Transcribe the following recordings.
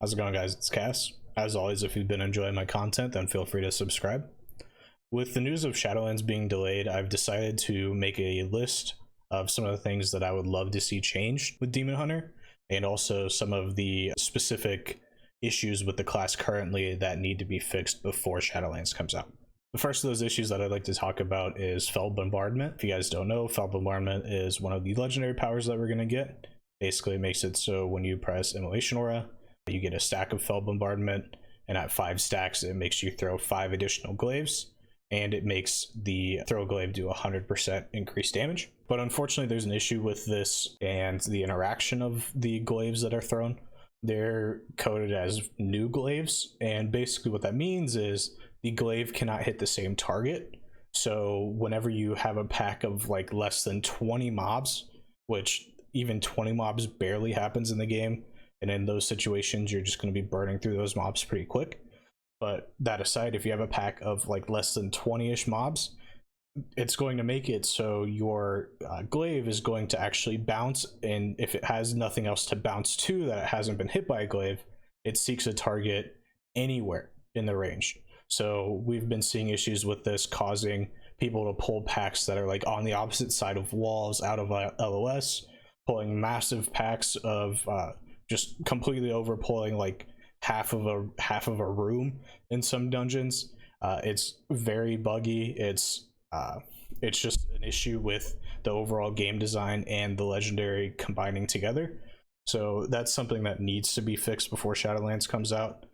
How's it going, guys? It's Kass. As always, if you've been enjoying my content, then feel free to subscribe. With the news of Shadowlands being delayed, I've decided to make a list of some of the things that I would love to see changed with Demon Hunter, and also some of the specific issues with the class currently that need to be fixed before Shadowlands comes out. The first of those issues that I'd like to talk about is Fell Bombardment. If you guys don't know, Fell Bombardment is one of the legendary powers that we're going to get. Basically, it makes it so when you press Immolation Aura, you get a stack of Fell Bombardment, and at 5 stacks, it makes you throw 5 additional glaives, and it makes the throw glaive do 100% increased damage. But unfortunately, there's an issue with this and the interaction of the glaives that are thrown. They're coded as new glaives, and basically what that means is the glaive cannot hit the same target. So whenever you have a pack of like less than 20 mobs, which even 20 mobs barely happens in the game, and in those situations you're just going to be burning through those mobs pretty quick. But that aside, if you have a pack of like less than 20-ish mobs, it's going to make it so your glaive is going to actually bounce, and if it has nothing else to bounce to that it hasn't been hit by a glaive, it seeks a target anywhere in the range. So we've been seeing issues with this causing people to pull packs that are like on the opposite side of walls out of LOS, pulling massive packs of just completely overpulling like half of a room in some dungeons. It's very buggy. It's just an issue with the overall game design and the legendary combining together. So that's something that needs to be fixed before Shadowlands comes out.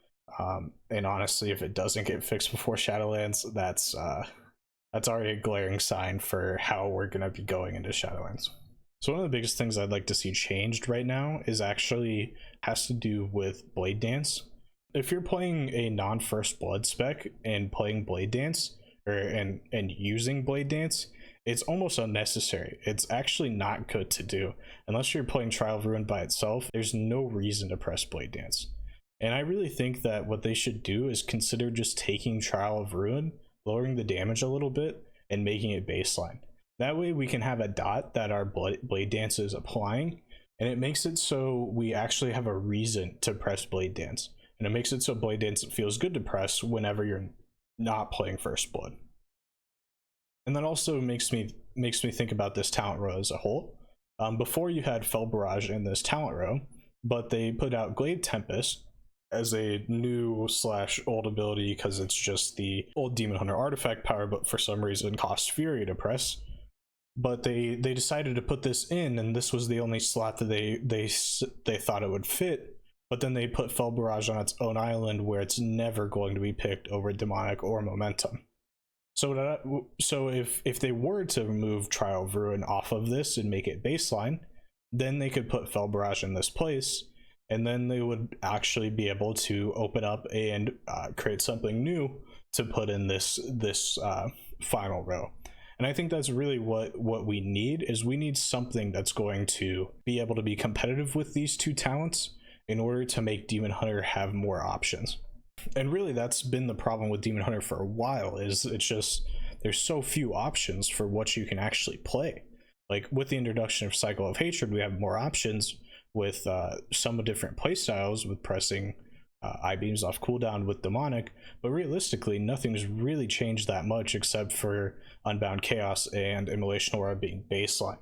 And honestly, if it doesn't get fixed before Shadowlands, that's already a glaring sign for how we're gonna be going into Shadowlands. So one of the biggest things I'd like to see changed right now has to do with Blade Dance. If you're playing a non-first blood spec and playing Blade Dance, and using Blade Dance, it's almost unnecessary. It's actually not good to do. Unless you're playing Trial of Ruin by itself, there's no reason to press Blade Dance. And I really think that what they should do is consider just taking Trial of Ruin, lowering the damage a little bit, and making it baseline. That way we can have a dot that our Blade Dance is applying, and it makes it so we actually have a reason to press Blade Dance. And it makes it so Blade Dance feels good to press whenever you're not playing First Blood. And that also makes me think about this talent row as a whole. Before you had Fell Barrage in this talent row, but they put out Glade Tempest as a new / old ability because it's just the old Demon Hunter artifact power, but for some reason costs Fury to press. But they decided to put this in, and this was the only slot that they thought it would fit. But then they put Fell Barrage on its own island, where it's never going to be picked over Demonic or Momentum. So if they were to remove Trial of Ruin off of this and make it baseline, then they could put Fell Barrage in this place, and then they would actually be able to open up and create something new to put in this final row. And I think that's really what we need, is we need something that's going to be able to be competitive with these two talents in order to make Demon Hunter have more options. And really that's been the problem with Demon Hunter for a while, is it's just there's so few options for what you can actually play. Like with the introduction of Cycle of Hatred, we have more options with some different playstyles, with pressing I-beams off cooldown with Demonic, but realistically nothing's really changed that much except for Unbound Chaos and Immolation Aura being baseline.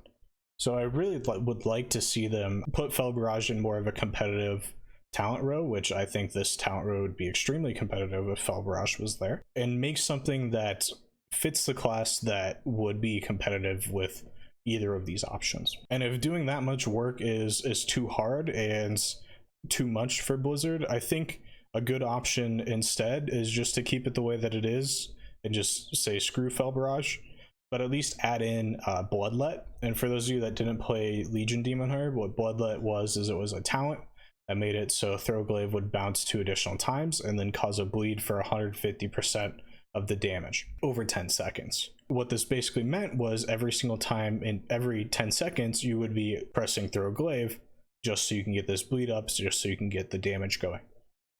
So I really would like to see them put Fell Barrage in more of a competitive talent row, which I think this talent row would be extremely competitive if Fell Barrage was there, and make something that fits the class that would be competitive with either of these options. And if doing that much work is too hard and too much for Blizzard, I think a good option instead is just to keep it the way that it is and just say screw Fell Barrage, but at least add in Bloodlet. And for those of you that didn't play Legion Demon Hunter, what Bloodlet was is it was a talent that made it so Throw Glaive would bounce 2 additional times and then cause a bleed for 150% of the damage over 10 seconds. What this basically meant was every single time in every 10 seconds you would be pressing Throw Glaive just so you can get this bleed up, just so you can get the damage going.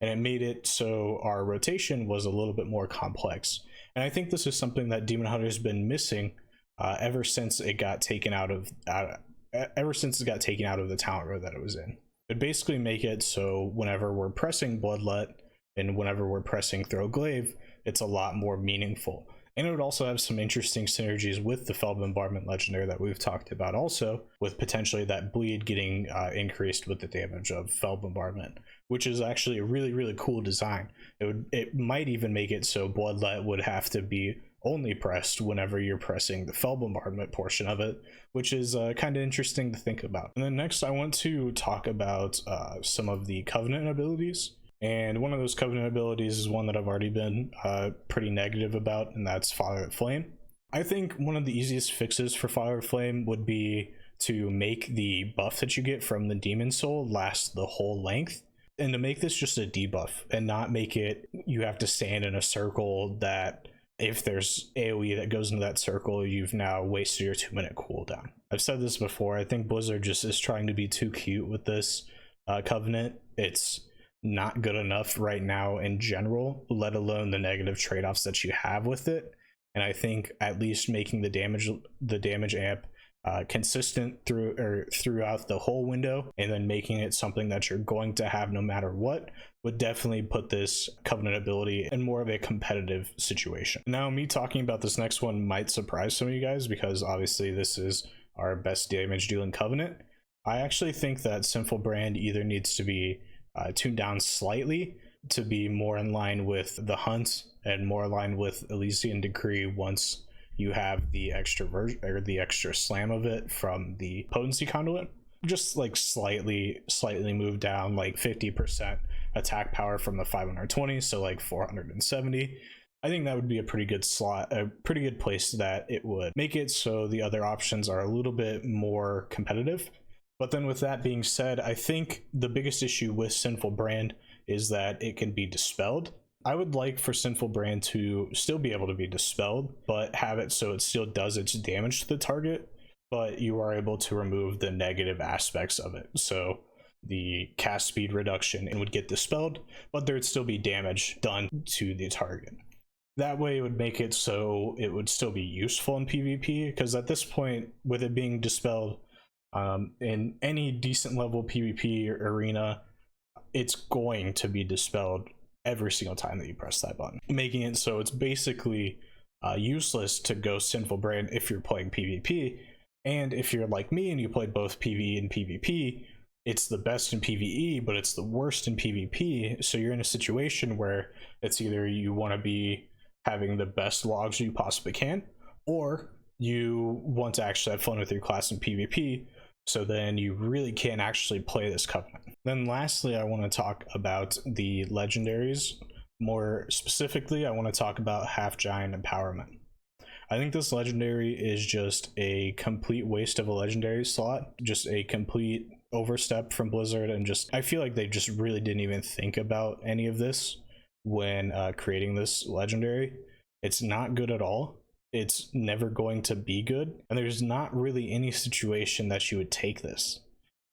And it made it so our rotation was a little bit more complex. And I think this is something that Demon Hunter has been missing ever since it got taken out of the talent row that it was in. It'd basically make it so whenever we're pressing Bloodlet and whenever we're pressing Throw Glaive, it's a lot more meaningful. And it would also have some interesting synergies with the Fell Bombardment legendary that we've talked about, also with potentially that bleed getting increased with the damage of Fell Bombardment, which is actually a really cool design. It might even make it so Bloodlet would have to be only pressed whenever you're pressing the Fell Bombardment portion of it, which is kind of interesting to think about. And then next I want to talk about some of the Covenant abilities. And one of those Covenant abilities is one that I've already been pretty negative about, and that's Fire Flame. I think one of the easiest fixes for Fire Flame would be to make the buff that you get from the Demon Soul last the whole length, and to make this just a debuff and not make it you have to stand in a circle that if there's AoE that goes into that circle, you've now wasted your 2-minute cooldown. I've said this before, I think Blizzard just is trying to be too cute with this Covenant. It's not good enough right now in general, let alone the negative trade-offs that you have with it. And I think at least making the damage amp consistent throughout the whole window, and then making it something that you're going to have no matter what, would definitely put this Covenant ability in more of a competitive situation. Now, me talking about this next one might surprise some of you guys, because obviously this is our best damage dealing Covenant. I actually think that Sinful Brand either needs to be tuned down slightly to be more in line with the Hunt and more aligned with Elysian Decree once you have the extra version or the extra slam of it from the potency conduit. Just like slightly move down, like 50% attack power from the 520, so like 470. I think that would be a pretty good slot, a pretty good place that it would make it so the other options are a little bit more competitive. But then with that being said, I think the biggest issue with Sinful Brand is that it can be dispelled. I would like for Sinful Brand to still be able to be dispelled, but have it so it still does its damage to the target, but you are able to remove the negative aspects of it. So the cast speed reduction, it would get dispelled, but there would still be damage done to the target. That way it would make it so it would still be useful in PvP, because at this point, with it being dispelled, in any decent level PvP arena, it's going to be dispelled every single time that you press that button, making it so it's basically useless to go Sinful Brand if you're playing PvP. And if you're like me and you play both PvE and PvP, it's the best in PvE, but it's the worst in PvP. So you're in a situation where it's either you want to be having the best logs you possibly can, or you want to actually have fun with your class in PvP. So then you really can't actually play this Covenant. Then lastly, I want to talk about the legendaries. More specifically, I want to talk about Half Giant Empowerment. I think this legendary is just a complete waste of a legendary slot, just a complete overstep from Blizzard, and just I feel like they just really didn't even think about any of this when creating this legendary. It's not good at all. It's never going to be good, and there's not really any situation that you would take this.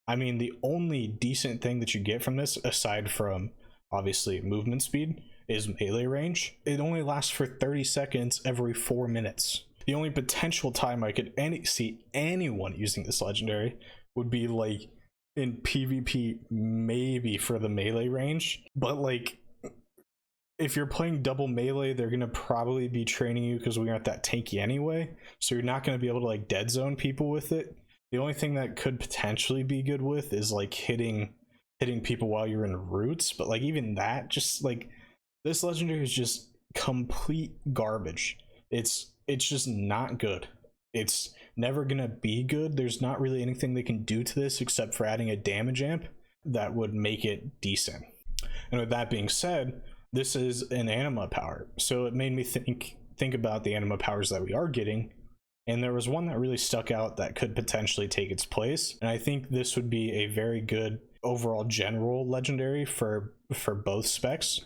I mean, the only decent thing that you get from this, aside from obviously movement speed, is melee range. It only lasts for 30 seconds every 4 minutes. The only potential time I could see anyone using this legendary would be like in PvP, maybe for the melee range, but like if you're playing double melee, they're gonna probably be training you because we aren't that tanky anyway, so you're not gonna be able to like dead zone people with it. The only thing that could potentially be good with is like hitting people while you're in roots, but like even that, just like this legendary is just complete garbage. It's just not good. It's never gonna be good. There's not really anything they can do to this except for adding a damage amp that would make it decent. And with that being said, this is an anima power, so it made me think about the anima powers that we are getting, and there was one that really stuck out that could potentially take its place, and I think this would be a very good overall general legendary for both specs,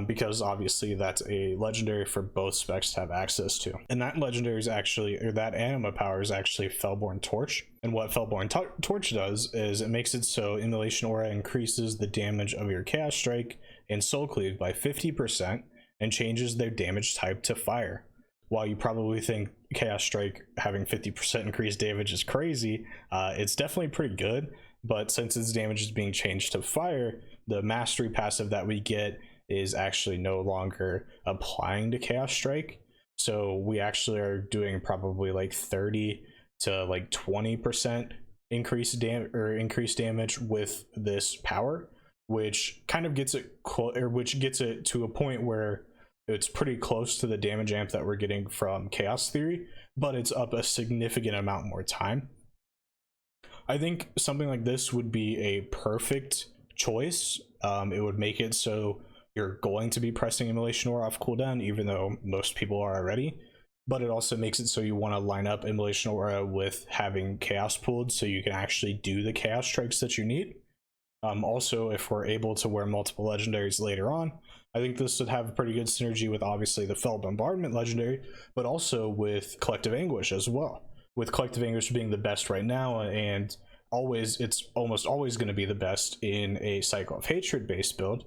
because obviously that's a legendary for both specs to have access to. And that legendary is actually, or that anima power is actually Fellborn Torch. And what Fellborn Torch does is it makes it so Immolation Aura increases the damage of your Chaos Strike and Soul Cleave by 50% and changes their damage type to fire. While you probably think Chaos Strike having 50% increased damage is crazy, it's definitely pretty good, but since its damage is being changed to fire, the mastery passive that we get is actually no longer applying to Chaos Strike. So we actually are doing probably like 30 to like 20% increased damage with this power, which kind of gets it to a point where it's pretty close to the damage amp that we're getting from Chaos Theory, but it's up a significant amount more time. I think something like this would be a perfect choice. It would make it so you're going to be pressing Immolation Aura off cooldown, even though most people are already, but it also makes it so you want to line up Immolation Aura with having Chaos pooled so you can actually do the Chaos Strikes that you need. Also, if we're able to wear multiple legendaries later on, I think this would have a pretty good synergy with obviously the Fell Bombardment legendary, but also with Collective Anguish as well. With Collective Anguish being the best right now, and it's almost always going to be the best in a Cycle of Hatred based build,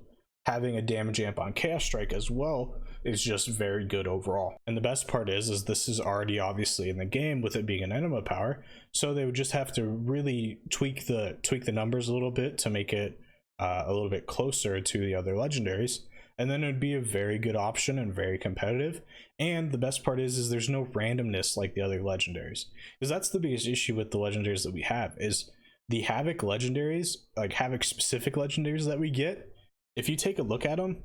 having a damage amp on Chaos Strike as well is just very good overall. And the best part is this is already obviously in the game with it being an enema power, so they would just have to really tweak the numbers a little bit to make it a little bit closer to the other legendaries, and then it would be a very good option and very competitive. And the best part is there's no randomness like the other legendaries, because that's the biggest issue with the legendaries that we have, is the Havoc legendaries, like Havoc specific legendaries that we get. If you take a look at them,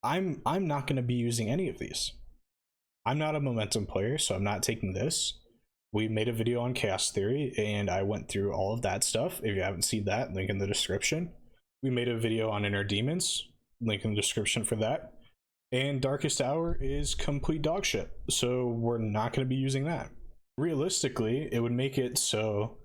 I'm not going to be using any of these. I'm not a momentum player, so I'm not taking this. We made a video on Chaos Theory, and I went through all of that stuff. If you haven't seen that, link in the description. We made a video on Inner Demons, link in the description for that. And Darkest Hour is complete dog shit, so we're not going to be using that. Realistically, it would make it so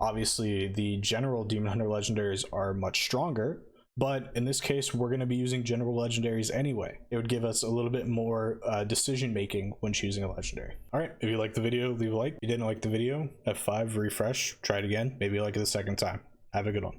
obviously the general Demon Hunter legendaries are much stronger, but in this case we're going to be using general legendaries anyway. It would give us a little bit more decision making when choosing a legendary. All right, if you liked the video, leave a like. If you didn't like the video, F5, refresh, try it again, maybe you like it the second time. Have a good one.